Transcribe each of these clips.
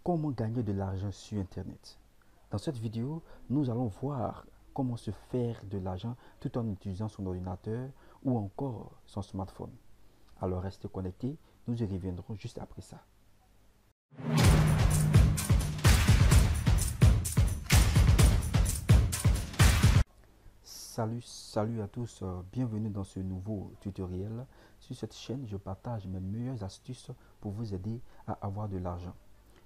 Comment gagner de l'argent sur Internet? Dans cette vidéo, nous allons voir comment se faire de l'argent tout en utilisant son ordinateur ou encore son smartphone. Alors restez connectés, nous y reviendrons juste après ça. Salut à tous, bienvenue dans ce nouveau tutoriel. Sur cette chaîne, je partage mes meilleures astuces pour vous aider à avoir de l'argent.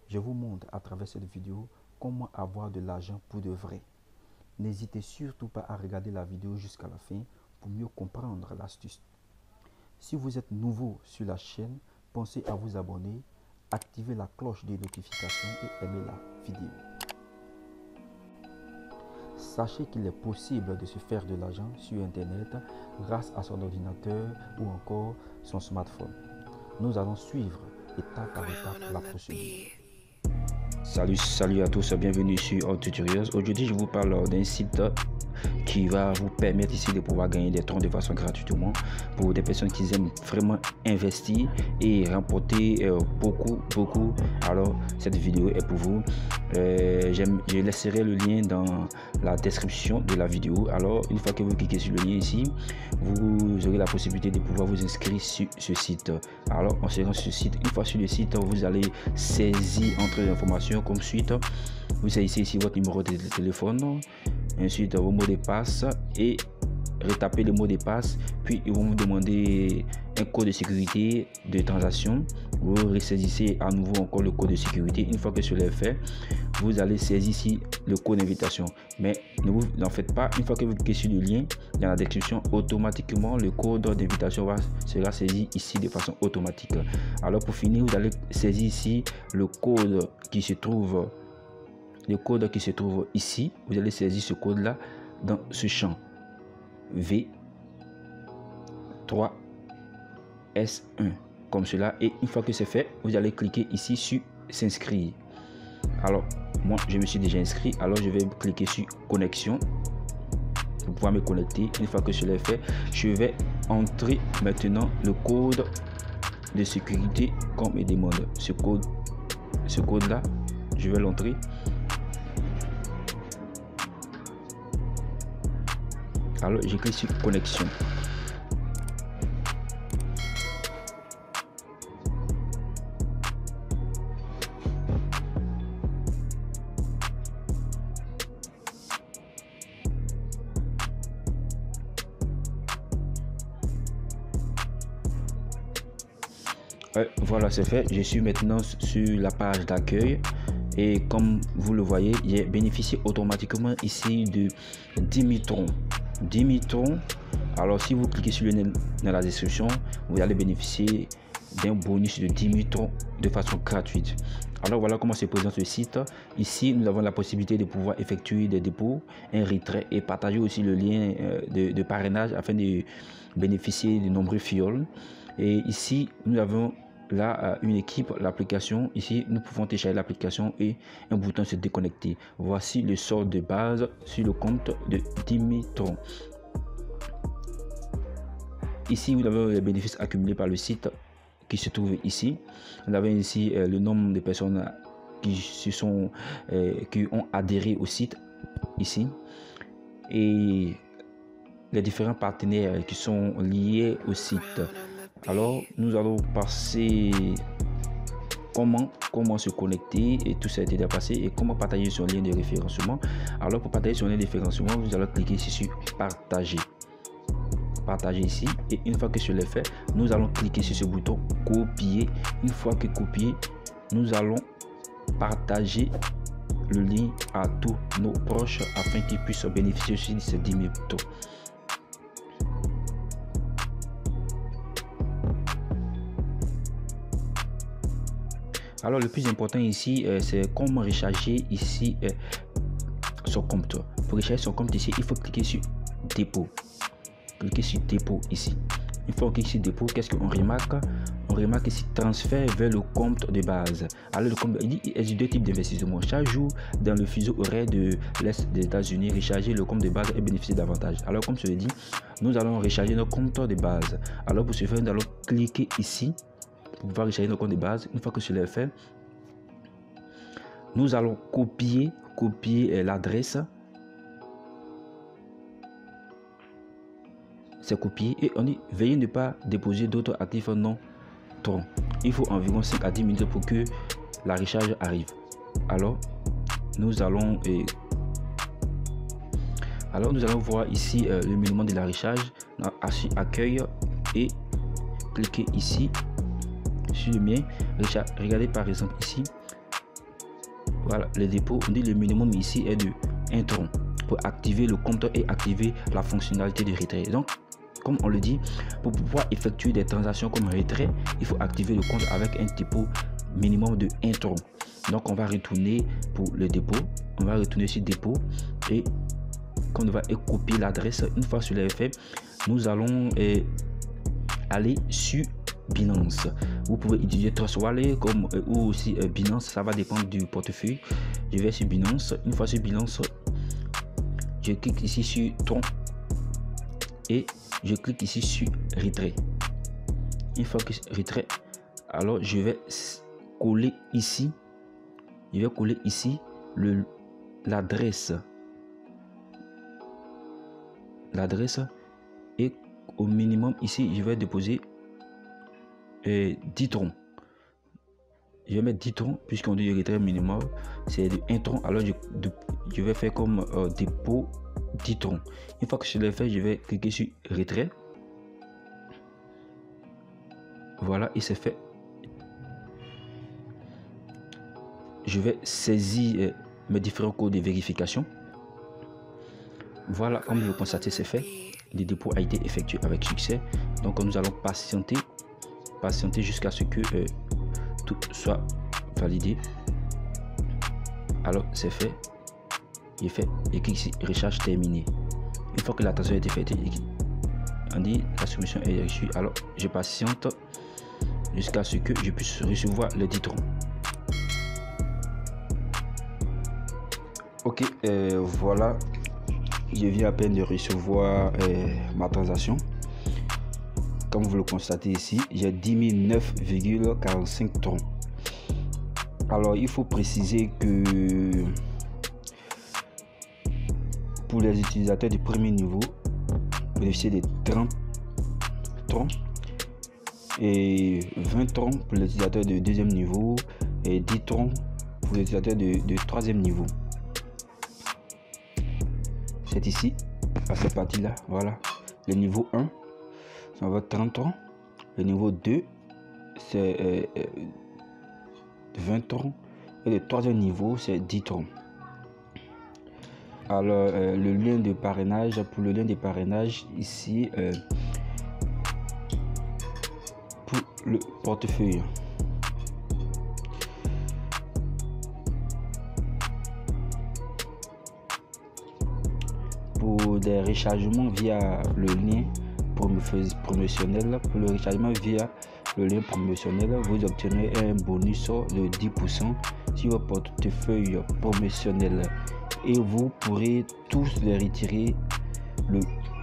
Je vous montre à travers cette vidéo comment avoir de l'argent pour de vrai. N'hésitez surtout pas à regarder la vidéo jusqu'à la fin pour mieux comprendre l'astuce. Si vous êtes nouveau sur la chaîne, pensez à vous abonner, activer la cloche des notifications et aimer la vidéo. Sachez qu'il est possible de se faire de l'argent sur Internet grâce à son ordinateur ou encore son smartphone. Nous allons suivre étape par étape la procédure. Salut à tous, bienvenue sur All Tutorials. Aujourd'hui, je vous parle d'un site qui va vous permettre ici de pouvoir gagner des troncs de façon gratuitement pour des personnes qui aiment vraiment investir et remporter beaucoup. Alors cette vidéo est pour vous. Je laisserai le lien dans la description de la vidéo. Alors une fois que vous cliquez sur le lien ici, vous aurez la possibilité de pouvoir vous inscrire sur ce site. Alors en se rendant sur ce site, une fois sur le site, vous allez saisir entre les informations comme suite. Vous saisissez ici votre numéro de téléphone, ensuite vos mots de passe et retapez le mot de passe, puis ils vont vous demander un code de sécurité de transaction. Vous ressaisissez à nouveau encore le code de sécurité. Une fois que cela est fait, vous allez saisir ici le code d'invitation, mais ne vous en faites pas. Une fois que vous cliquez sur le lien dans la description, automatiquement le code d'invitation sera saisi ici de façon automatique. Alors pour finir, vous allez saisir ici le code qui se trouve ici. Vous allez saisir ce code là dans ce champ V3S1 comme cela, et une fois que c'est fait, vous allez cliquer ici sur s'inscrire. Alors moi je me suis déjà inscrit, alors je vais cliquer sur connexion pour pouvoir me connecter. Une fois que cela est fait, je vais entrer maintenant le code de sécurité qu'on me demande. Ce code là, je vais l'entrer. Alors je clique sur connexion. Voilà, c'est fait. Je suis maintenant sur la page d'accueil et comme vous le voyez, j'ai bénéficié automatiquement ici de 10 000 troncs. 10 000 troncs. Alors si vous cliquez sur le lien dans la description, vous allez bénéficier d'un bonus de 10 000 troncs de façon gratuite. Alors voilà comment se présente le site. Ici nous avons la possibilité de pouvoir effectuer des dépôts, un retrait et partager aussi le lien de parrainage afin de bénéficier de nombreux fioles. Et ici nous avons là une équipe, l'application. Ici nous pouvons télécharger l'application et un bouton se déconnecter. Voici le solde de base sur le compte de 10 000 troncs. Ici vous avez les bénéfices accumulés par le site qui se trouve ici. Vous avez ici le nombre de personnes qui ont adhéré au site ici, et les différents partenaires qui sont liés au site. Alors nous allons passer comment se connecter, et tout ça a été déjà passé, et comment partager son lien de référencement. Alors pour partager son lien de référencement, vous allez cliquer ici sur partager ici, et une fois que cela est fait, nous allons cliquer sur ce bouton copier. Une fois que copié, nous allons partager le lien à tous nos proches afin qu'ils puissent bénéficier aussi de ces 10 000 taux. Alors le plus important ici, c'est comment recharger ici son compte. Pour recharger son compte ici, il faut cliquer sur dépôt. Cliquez sur dépôt ici. Une fois qu'on clique sur dépôt, qu'est-ce qu'on remarque? On remarque ici transfert vers le compte de base. Alors le compte, il existe deux types d'investissement. Chaque jour dans le fuseau horaire de l'Est des États-Unis, recharger le compte de base et bénéficier davantage. Alors comme je l'ai dit, nous allons recharger notre compte de base. Alors pour ce faire, nous allons cliquer ici pour pouvoir recharger notre compte de base. Une fois que cela est fait, Nous allons copier l'adresse. C'est copié et on dit veuillez ne pas déposer d'autres actifs non Tron. Il faut environ 5 à 10 minutes pour que la recharge arrive. Alors nous allons voir ici le minimum de la recharge, accueil, et cliquer ici sur le mien. Regardez par exemple ici, voilà le dépôt. On dit le minimum ici est de 1 Tron pour activer le compte et activer la fonctionnalité de retrait. Donc comme on le dit, pour pouvoir effectuer des transactions comme retrait, il faut activer le compte avec un dépôt minimum de 1 Tron. Donc on va retourner pour le dépôt, on va retourner sur dépôt et on va copier l'adresse. Une fois sur l'effet, nous allons aller sur Binance. Vous pouvez utiliser Trust Wallet comme ou aussi Binance, ça va dépendre du portefeuille. Je vais sur Binance. Une fois sur Binance, je clique ici sur Tron et je clique ici sur retrait. Une fois que retrait, alors je vais coller ici. Je vais coller ici l'adresse et au minimum ici je vais déposer 10 Tron. Je vais mettre 10 Tron puisqu'on dit le retrait minimum c'est de 1 Tron. Alors je vais faire comme dépôt 10 Tron. Une fois que je l'ai fait, je vais cliquer sur retrait. Voilà, il s'est fait. Je vais saisir mes différents codes de vérification. Voilà, comme vous le constatez, c'est fait. Le dépôt a été effectué avec succès. Donc nous allons patienter jusqu'à ce que tout soit validé. Alors c'est fait. Il est fait et clique ici recharge terminée. Une fois que la transaction a été faite, on dit la soumission est reçue. Alors je patiente jusqu'à ce que je puisse recevoir le 10 Tron. Ok, voilà, je viens à peine de recevoir ma transaction. Comme vous le constatez ici, j'ai 10 9,45 Tron. Alors il faut préciser que pour les utilisateurs du premier niveau, bénéficier de 30 Tron et 20 Tron pour les utilisateurs de deuxième niveau et 10 Tron pour les utilisateurs de troisième niveau. C'est ici, à cette partie là, voilà. Le niveau 1, ça va 30 Tron. Le niveau 2, c'est 20 Tron. Et le troisième niveau, c'est 10 Tron. Alors, le lien de parrainage, pour le lien de parrainage, ici, pour le portefeuille. Pour des rechargements via le lien promotionnel, pour le rechargement via le lien promotionnel, vous obtenez un bonus de 10% sur votre portefeuille promotionnel et vous pourrez tous les retirer le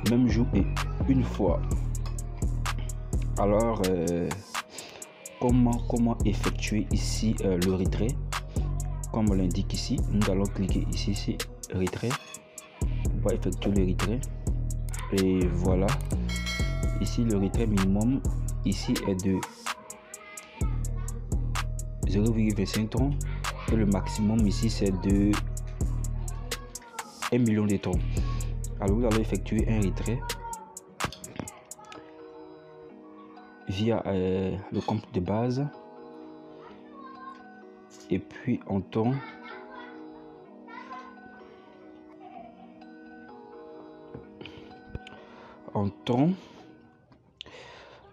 même jour et une fois. Alors, comment effectuer ici le retrait? Comme on l'indique ici, nous allons cliquer ici sur retrait. On va effectuer le retrait et voilà. Ici le retrait minimum ici est de 0,25 Tron et le maximum ici c'est de 1 million de Tron. Alors vous allez effectuer un retrait via le compte de base et puis en Tron.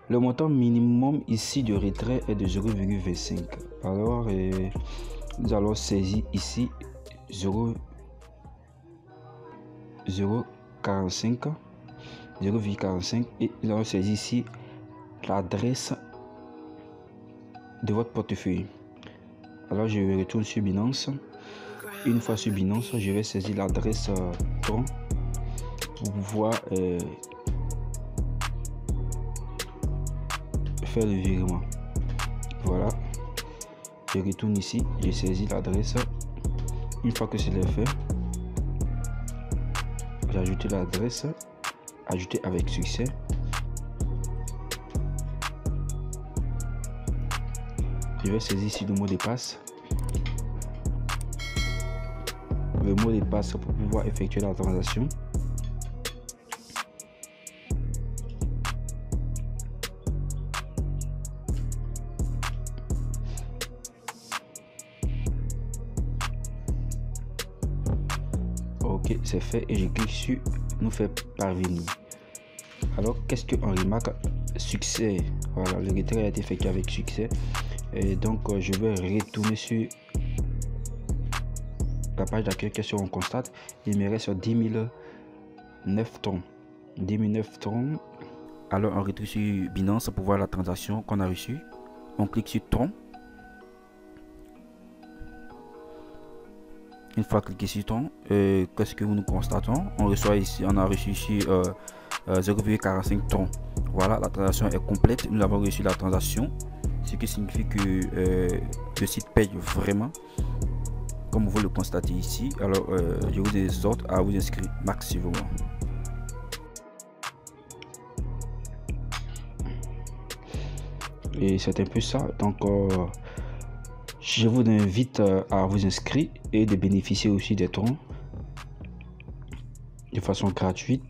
Le montant minimum ici de retrait est de 0,25. Alors nous allons saisir ici 0,45 et nous allons saisir ici l'adresse de votre portefeuille. Alors je retourne sur Binance. Une fois sur Binance, je vais saisir l'adresse Tron pour pouvoir faire le virement. Voilà, Je retourne ici, je saisis l'adresse. Une fois que c'est fait, j'ai ajouté l'adresse, ajouter avec succès. Je vais saisir ici le mot de passe. Le mot de passe pour pouvoir effectuer la transaction. Ok, c'est fait et je clique sur nous faire parvenir. Alors, qu'est-ce qu'on remarque? Succès. Voilà, le retrait a été effectué avec succès. Et donc, je vais retourner sur la page d'accueil. Qu'est-ce qu'on constate? Il me reste 10 009 troncs. 10 009 troncs. Alors, on retourne sur Binance pour voir la transaction qu'on a reçue. On clique sur tronc. Une fois cliqué sur tronc, qu'est-ce que nous constatons? On reçoit ici, on a reçu ici 0,45 troncs. Voilà, la transaction est complète. Nous avons reçu la transaction, ce qui signifie que le site paye vraiment, comme vous le constatez ici. Alors, je vous exhorte à vous inscrire massivement. Et c'est un peu ça. Donc, je vous invite à vous inscrire et de bénéficier aussi des troncs de façon gratuite.